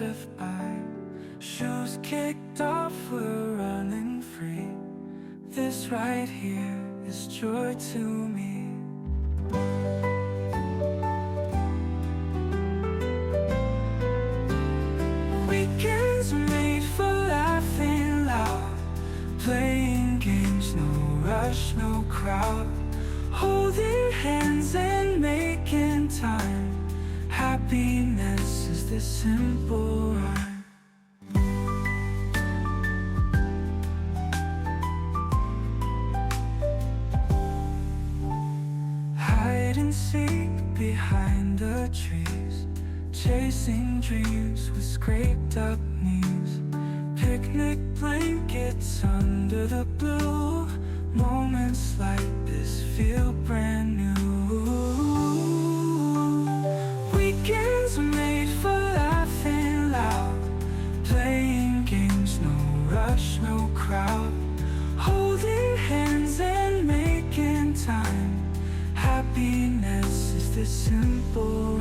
drift by. Shoes kicked off, we're running free. This right here is joy to me. Weekends made for laughing loud, playing games, no rush, no crowd. Holding hands and making time. Happiness is this simple rhyme. Hide and seek behind the trees, chasing dreams with scraped up knees. Picnic blankets under the blue. Moments like this feel brand new. Weekends made for laughing loud, playing games, no rush, no crowd. Holding hands and making time. Happiness is this simple.